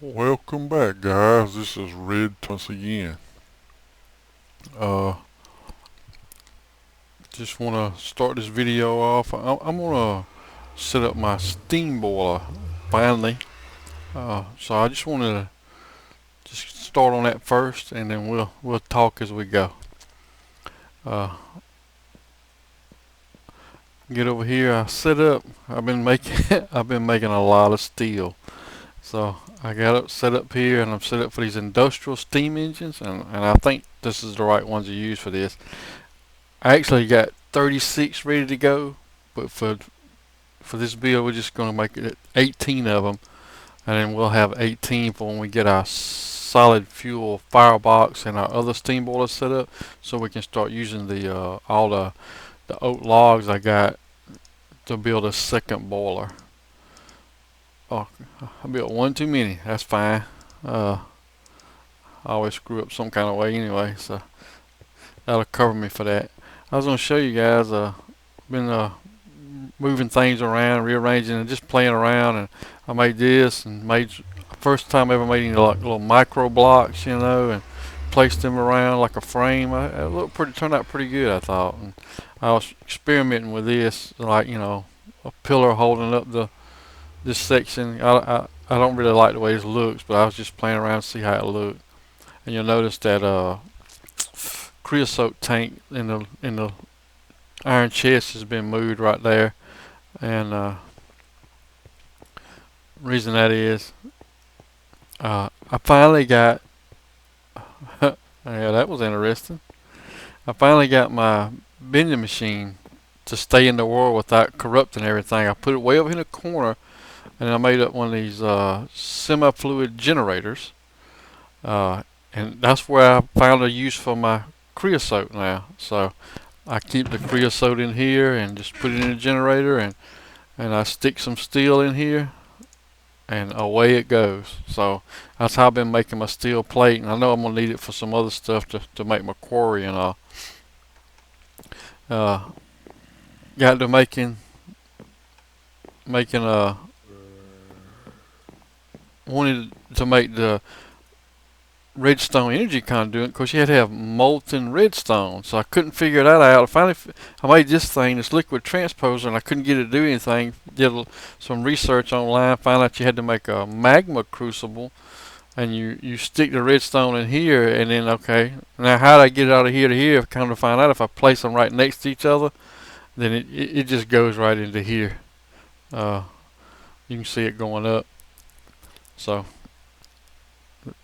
Welcome back, guys. This is Redtarget again. Uh, just want to start this video off. I'm gonna set up my steam boiler finally. So I just wanted to just start on that first, and then we'll talk as we go. Uh, get over here. I set up. I've been making I've been making a lot of steel. So I got it set up here, and I'm set up for these industrial steam engines, and I think this is the right ones to use for this. I actually got 36 ready to go, but for this build, we're just going to make it 18 of them, and then we'll have 18 for when we get our solid fuel firebox and our other steam boilers set up, so we can start using the all the oak logs I got to build a second boiler. Oh, I built one too many. That's fine. I always screw up some kind of way anyway, so that'll cover me for that. I was going to show you guys. Been moving things around, rearranging, and just playing around. And I made this, and made first time I ever made any like little micro blocks, and placed them around like a frame. It looked pretty, turned out pretty good, I thought. And I was experimenting with this, like a pillar holding up this section. I don't really like the way this looks, but I was just playing around to see how it looked. And you'll notice that creosote tank in the iron chest has been moved right there, and reason that is I finally got yeah, that was interesting. I finally got my bending machine to stay in the world without corrupting everything. I put it way over in the corner, and I made up one of these semi-fluid generators, and that's where I found a use for my creosote now. So I keep the creosote in here and just put it in the generator, and I stick some steel in here, and away it goes. So that's how I've been making my steel plate, and I know I'm gonna need it for some other stuff to make my quarry and all. Uh, got to making wanted to make the redstone energy conduit because you had to have molten redstone, so I couldn't figure that out. Finally, I made this thing, this liquid transposer, and I couldn't get it to do anything. Did some research online, found out you had to make a magma crucible, and you stick the redstone in here, and then okay, now how do I get it out of here to here? Come to find out, if I place them right next to each other, then it just goes right into here. You can see it going up. So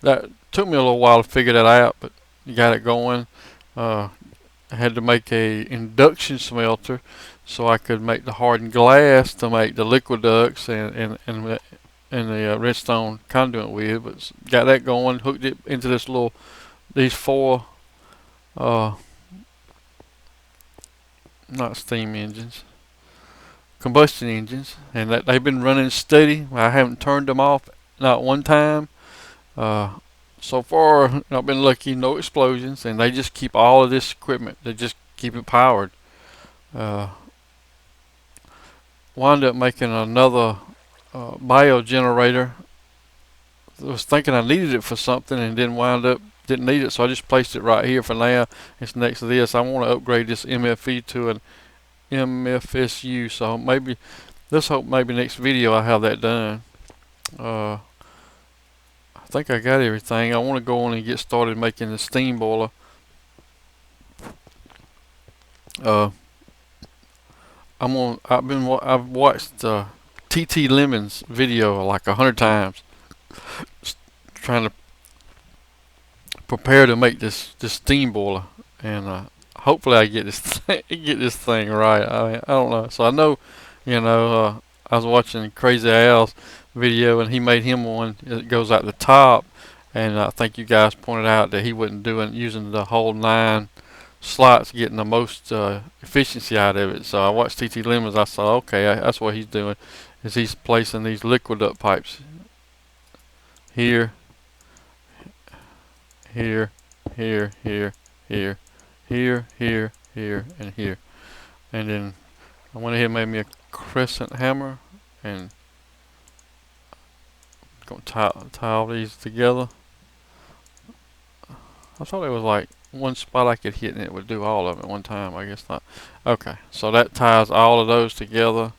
that took me a little while to figure that out, but you got it going. I had to make a induction smelter so I could make the hardened glass to make the liquid ducts and the redstone conduit with. But got that going, hooked it into these four not steam engines, combustion engines, and that they've been running steady. I haven't turned them off not one time. So far, I've been lucky, no explosions, and they just keep all of this equipment. They just keep it powered. Wound up making another bio generator. I was thinking I needed it for something, and then wound up didn't need it, so I just placed it right here for now. It's next to this. I want to upgrade this MFE to an MFSU, so let's hope maybe next video I have that done. I think I got everything. I want to go on and get started making the steam boiler. I've watched TT Lemon's video like 100 times, trying to prepare to make this steam boiler, and hopefully I get this thing right. I don't know. So I know, I was watching Crazy Al's video, and he made him one that goes out the top, and I think you guys pointed out that he wasn't using the whole 9 slots, getting the most efficiency out of it. So I watched TT Lemons. I saw, okay, that's what he's doing, is he's placing these liquid duct pipes here, here, here, here, here, here, here, here, and here. And then I went ahead and made me a crescent hammer and gonna tie all these together. I thought it was like one spot I could hit and it would do all of them at one time. I guess not. Okay, so that ties all of those together,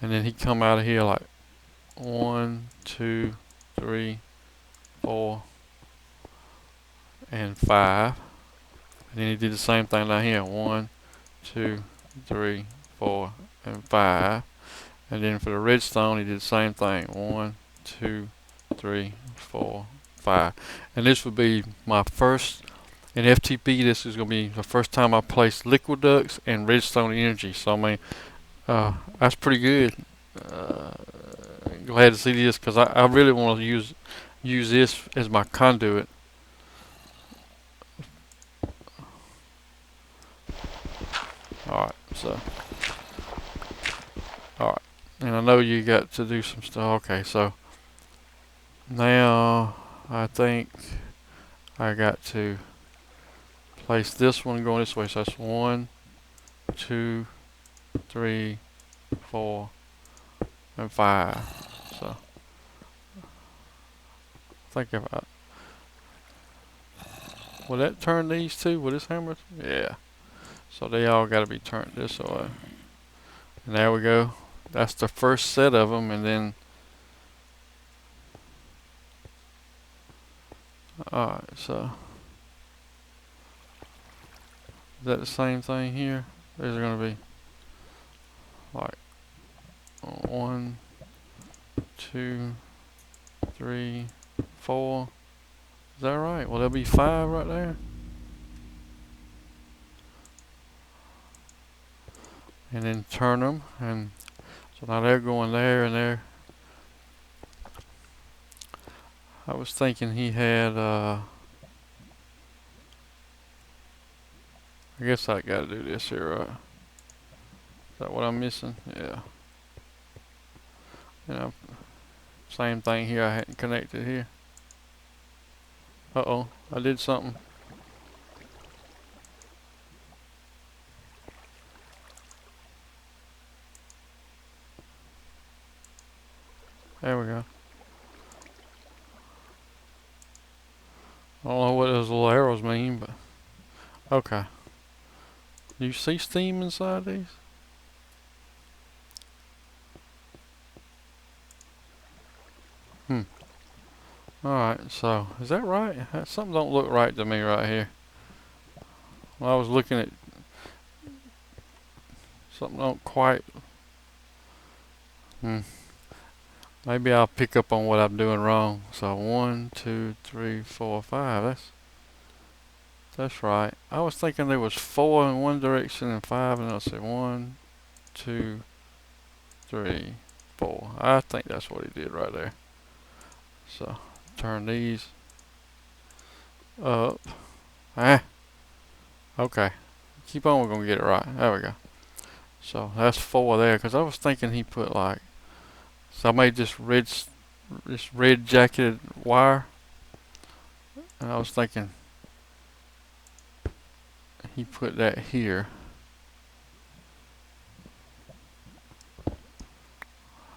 and then he come out of here like 1, 2, 3, 4, and 5. And then he did the same thing down here. 1, 2, 3, 4, and 5. And then for the redstone, he did the same thing. 1, 2, 3, 4, 5. And this would be my first in FTP. This is going to be the first time I placed liquid ducts and redstone energy. So I mean, that's pretty good. Glad to see this because I really want to use this as my conduit. Alright, so alright, and I know you got to do some stuff. Okay, so now I think I got to place this one going this way. So that's 1, 2, 3, 4, and 5. So I think if I will that turn these two with this hammer? Yeah. So they all got to be turned this way. And there we go. That's the first set of them, and then alright, so is that the same thing here? These are going to be like 1, 2, 3, 4. Is that right? Well, there'll be 5 right there. And then turn them, and so now they're going there and there. I was thinking he had I guess I gotta do this here, right? Is that what I'm missing? Yeah. You know, same thing here, I hadn't connected here. Uh-oh, I did something. There we go. I don't know what those little arrows mean, but okay. Do you see steam inside these? Alright, so is that right? Something don't look right to me right here. Well, I was looking at something don't quite. Maybe I'll pick up on what I'm doing wrong. So 1, 2, 3, 4, 5. That's right. I was thinking there was 4 in one direction and 5, and I'll say 1, 2, 3, 4. I think that's what he did right there. So turn these up. Okay. Keep on. We're gonna get it right. There we go. So that's 4 there, because I was thinking he put like. So I made this red jacketed wire, and I was thinking he put that here.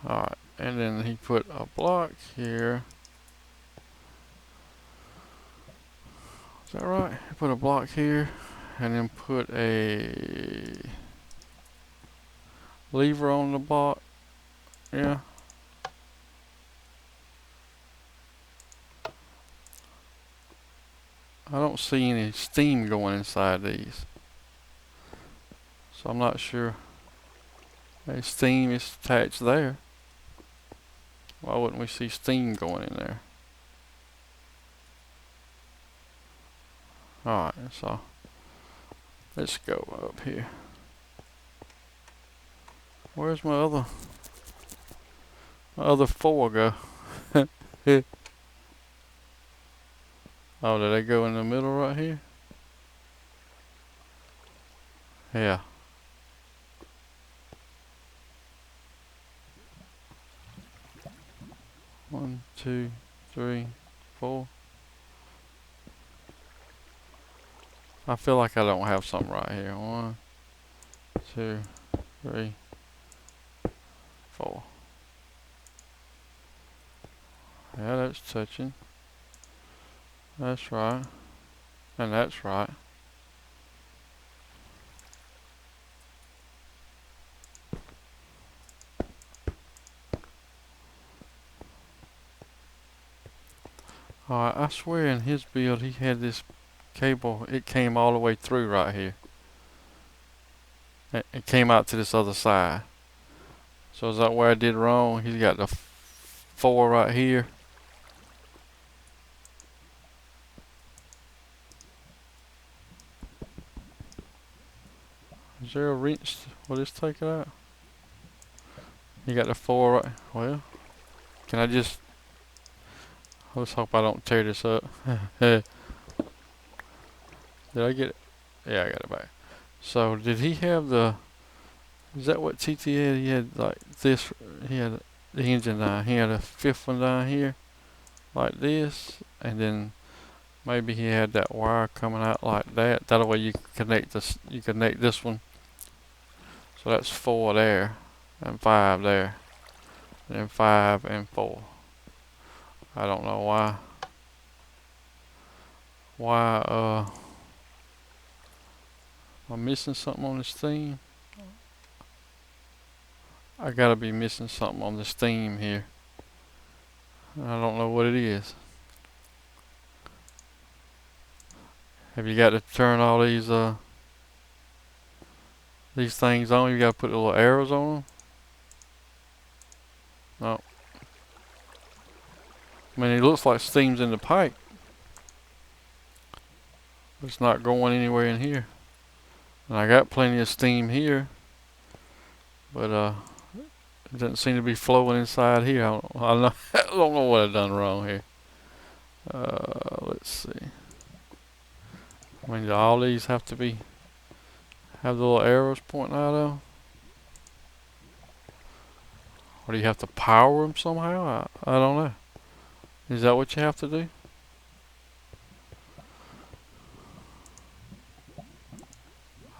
Alright, and then he put a block here. Is that right? He put a block here, and then put a lever on the block. Yeah. I don't see any steam going inside these, so I'm not sure. Hey, steam is attached there. Why wouldn't we see steam going in there? Alright, so let's go up here. Where's my other 4 go? Oh, did they go in the middle right here? Yeah. One, 2, 3, 4. I feel like I don't have something right here. 1, 2, 3, 4. Yeah, that's touching. That's right. And that's right. Alright, I swear in his build he had this cable, it came all the way through right here. It came out to this other side. So is that where I did wrong? He's got the 4 right here. Is there a wrench? Will this take it out? You got the 4 right. Well, can I just... Let's hope I don't tear this up. Did I get it? Yeah, I got it back. So did he have the... Is that what TT had? He had like this. He had the engine down. He had a 5th one down here, like this, and then maybe he had that wire coming out like that. That way you can connect this. You connect this one. So that's 4 there, and 5 there, and then 5 and 4. I don't know why. Am I missing something on this theme? I gotta be missing something on this theme here. I don't know what it is. Have you got to turn all these things on? You got to put the little arrows on them? No. I mean, it looks like steam's in the pipe. It's not going anywhere in here. And I got plenty of steam here, but it doesn't seem to be flowing inside here. I don't know what I've done wrong here. Let's see. I mean, do all these have to have the little arrows pointing out of them? Or do you have to power them somehow? I don't know. Is that what you have to do?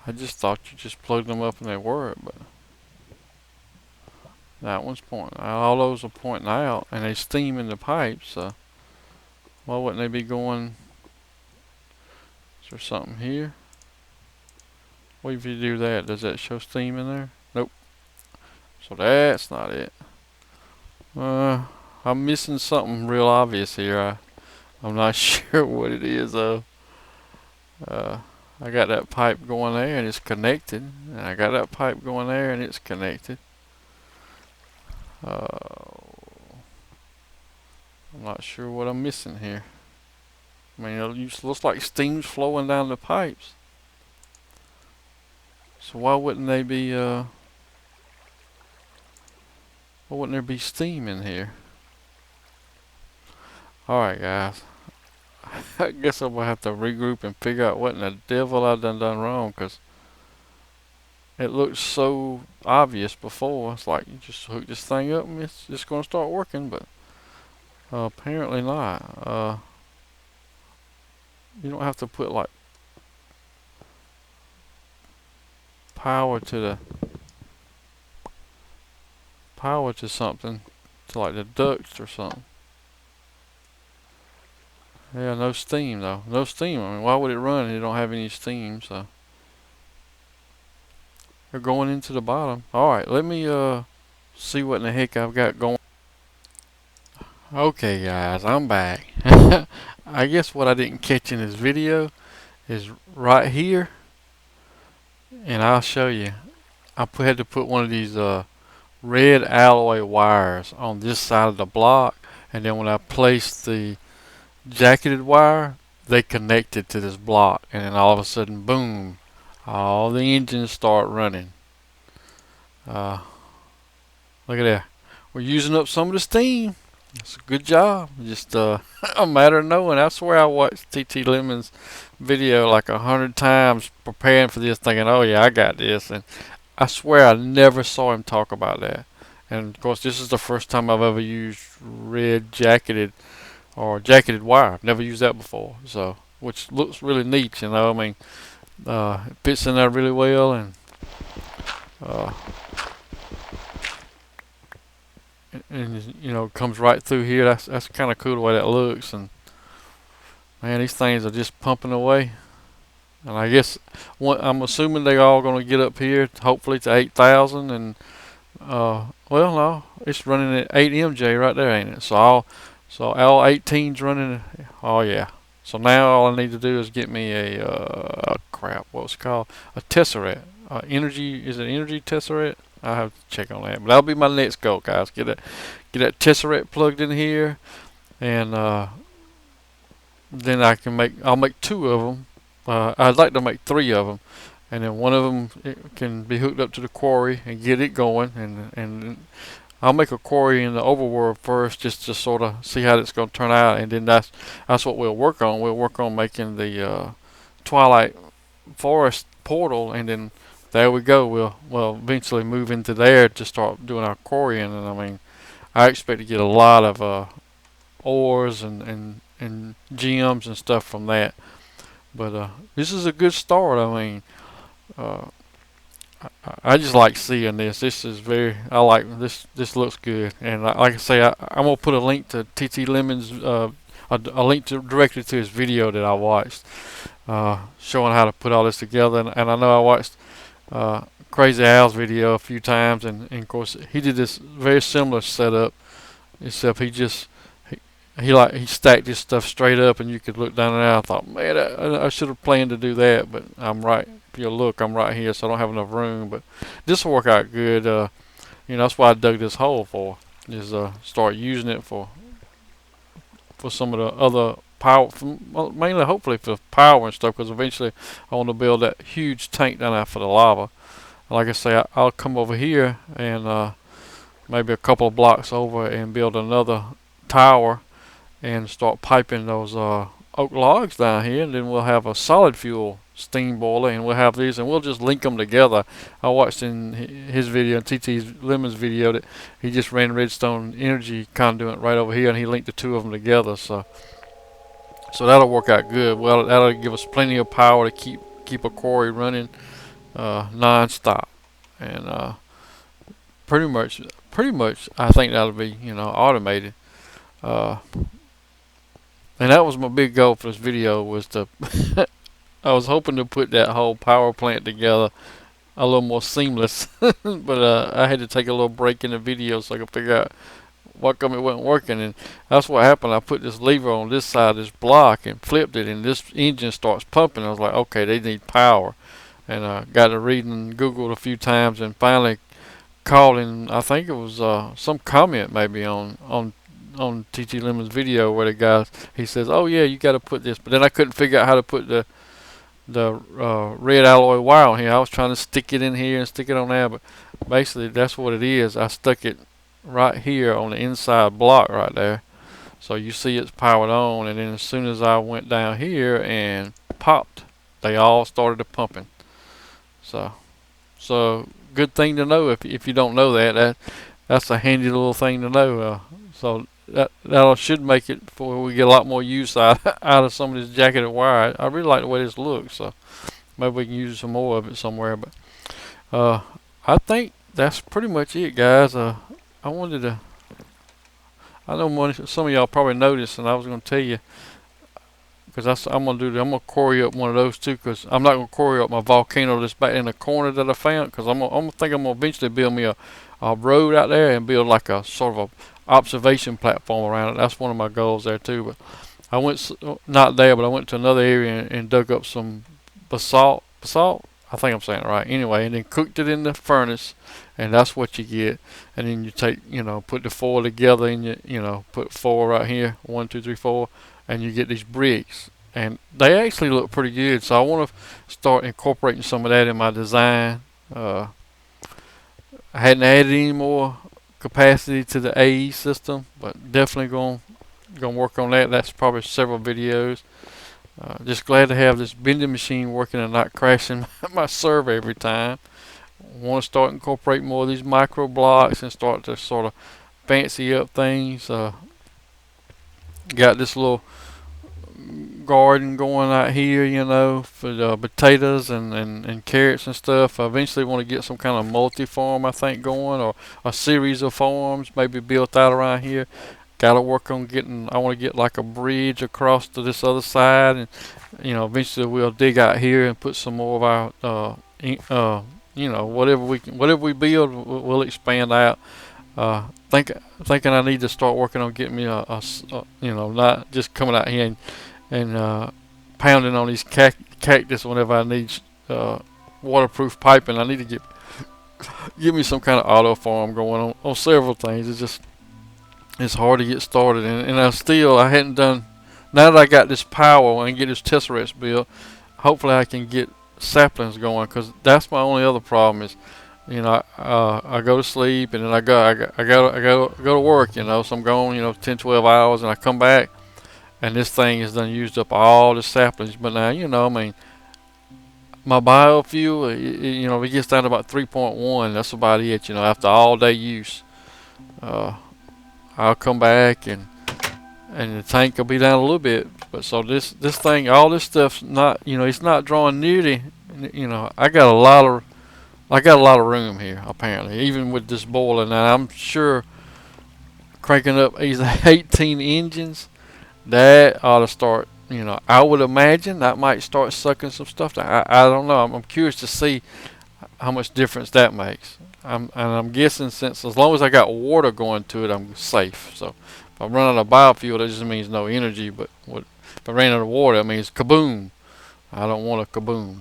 I just thought you just plugged them up and they work, but that one's pointing. All those are pointing out, and they steam in the pipes. So why wouldn't they be going? Is there something here? What if you do that? Does that show steam in there? Nope. So that's not it. I'm missing something real obvious here. I'm not sure what it is though. I got that pipe going there and it's connected, and I got that pipe going there and it's connected. I'm not sure what I'm missing here. I mean, it looks like steam's flowing down the pipes. So why wouldn't they be, why wouldn't there be steam in here? Alright guys, I guess I'm gonna have to regroup and figure out what in the devil I've done wrong, cause it looked so obvious before. It's like you just hook this thing up and it's just gonna start working, but apparently not. You don't have to put like power to something, to like the ducts or something. Yeah, no steam though. No steam. I mean, why would it run if you don't have any steam? So they're going into the bottom. Alright, let me see what in the heck I've got going. Okay guys, I'm back. I guess what I didn't catch in this video is right here, and I'll show you. Had to put one of these red alloy wires on this side of the block, and then when I placed the jacketed wire, they connected to this block, and then all of a sudden, boom, all the engines start running. Look at that. We're using up some of the steam. It's a good job. Just a matter of knowing. I swear I watched TT Lemon's video like 100 times preparing for this, thinking, oh yeah, I got this. And I swear I never saw him talk about that. And of course, this is the first time I've ever used red jacketed jacketed wire. I've never used that before. So, which looks really neat, you know. I mean, it fits in there really well, and and you know, comes right through here. That's kind of cool the way that looks. And man, these things are just pumping away. And I guess I'm assuming they're all going to get up here, hopefully to 8,000. And well, no, it's running at 8 MJ right there, ain't it? So all 18's running. Oh yeah. So now all I need to do is get me a crap. What's it called? A tesseract. Energy, is it energy tesseract? I have to check on that. But that'll be my next goal, guys. Get that tesseract plugged in here, and then I'll make two of them. I'd like to make three of them, and then one of them can be hooked up to the quarry and get it going, and I'll make a quarry in the overworld first, just to sort of see how it's going to turn out, and then that's what we'll work on. We'll work on making the Twilight Forest portal, and then there we go. We'll eventually move into there to start doing our quarrying, and I mean, I expect to get a lot of ores and gems and stuff from that. But this is a good start. I mean, uh, I just like seeing this. This is I like this. This looks good. And like I say, I'm gonna put a link to TT Lemon's a link directly to his video that I watched, showing how to put all this together. And I know I watched Crazy Al's video a few times, and of course he did this very similar setup, except he stacked this stuff straight up, and you could look down there. I thought, man, I should have planned to do that, but I'm right. If you look, I'm right here, so I don't have enough room. But this will work out good. You know, that's why I dug this hole for, is start using it for some of the other power, well, mainly hopefully for power and stuff, because eventually I want to build that huge tank down there for the lava. Like I say, I'll come over here and maybe a couple of blocks over and build another tower and start piping those oak logs down here, and then we'll have a solid fuel steam boiler, and we'll have these, and we'll just link them together. I watched in his video, TT Lemon's video, that he just ran redstone energy conduit right over here, and he linked the two of them together. So that'll work out good. Well, that'll give us plenty of power to keep a quarry running non-stop, and pretty much I think that'll be, you know, automated. And that was my big goal for this video, was to I was hoping to put that whole power plant together a little more seamless. But I had to take a little break in the video so I could figure out what come it wasn't working, and that's what happened. I put this lever on this side of this block and flipped it, and this engine starts pumping. I was like, okay, they need power, and I got to reading Googled a few times, and finally called in. I think it was some comment maybe on TT Lemon's video, where the guy, he says, oh yeah, you got to put this, but then I couldn't figure out how to put the red alloy wire on here. I was trying to stick it in here and stick it on there, but basically that's what it is. I stuck it right here on the inside block right there, so you see it's powered on, and then as soon as I went down here and popped, they all started pumping. So good thing to know. If you don't know that's a handy little thing to know. So that should make it for we get a lot more use out of some of this jacketed wire. I really like the way this looks, so maybe we can use some more of it somewhere. But I think that's pretty much it, guys. I wanted to. I know some of y'all probably noticed, and I was going to tell you, because I'm gonna quarry up one of those too, because I'm not gonna quarry up my volcano that's back in the corner that I found, because I'm gonna eventually build me a road out there and build like a sort of a observation platform around it. That's one of my goals there too. But I went not there, but I went to another area and dug up some basalt. I think I'm saying it right. Anyway, and then cooked it in the furnace, and that's what you get. And then you take, put the four together, and you put four right here, 1, 2, 3, 4, and you get these bricks. And they actually look pretty good. So I want to start incorporating some of that in my design. I hadn't added any more capacity to the AE system, but definitely gonna work on that. That's probably several videos. Just glad to have this vending machine working and not crashing my server every time. Want to start incorporating more of these micro blocks and start to sort of fancy up things. Got this little garden going out here, you know, for the potatoes and carrots and stuff. I eventually want to get some kind of multi-farm, I think, going, or a series of farms maybe built out around here. Gotta work on getting, I want to get like a bridge across to this other side, and you know, eventually we'll dig out here and put some more of our, you know, whatever we build, we'll expand out. Thinking I need to start working on getting me you know, not just coming out here and pounding on these cactus whenever I need waterproof piping. I need to get me some kind of auto farm going on several things. It's hard to get started, and I hadn't done. Now that I got this power and get this Tesseract built, hopefully I can get saplings going, because that's my only other problem is, you know, I go to sleep and then I go to work, you know, so I'm gone, you know, 10, 12 hours, and I come back and this thing has done used up all the saplings. But now, you know, I mean, my biofuel, you know, if it gets down to about 3.1, that's about it, you know, after all day use. I'll come back and the tank will be down a little bit. But so this thing, all this stuff's not, you know, it's not drawing nearly, you know, I got a lot of room here apparently, even with this boiler. Now I'm sure cranking up these 18 engines, that ought to start, you know, I would imagine that might start sucking some stuff down. I don't know. I'm curious to see how much difference that makes. I'm guessing, since as long as I got water going to it, I'm safe. So if I run out of biofuel, that just means no energy. But if I ran out of water, that means kaboom. I don't want a kaboom.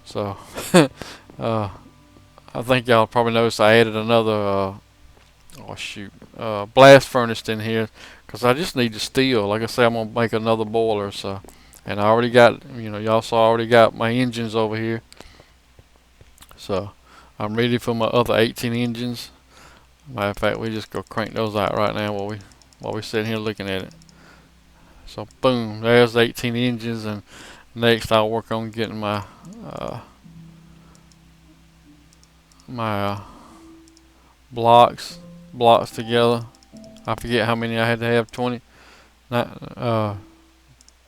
So I think y'all probably noticed I added another blast furnace in here, because I just need the steel. Like I say, I'm gonna make another boiler. So, and I already got, you know, y'all saw I already got my engines over here. So I'm ready for my other 18 engines. Matter of fact, we just go crank those out right now while we sitting here looking at it. So boom, there's 18 engines, and next I'll work on getting my blocks together. I forget how many I had to have, 20, not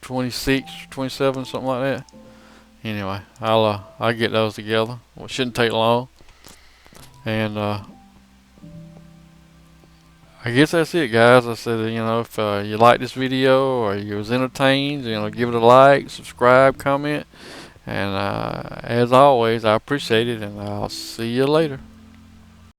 26, 27, something like that. Anyway, I'll get those together. Well, it shouldn't take long. And I guess that's it, guys. I said, you know, if you like this video or you was entertained, you know, give it a like, subscribe, comment, and as always, I appreciate it, and I'll see you later.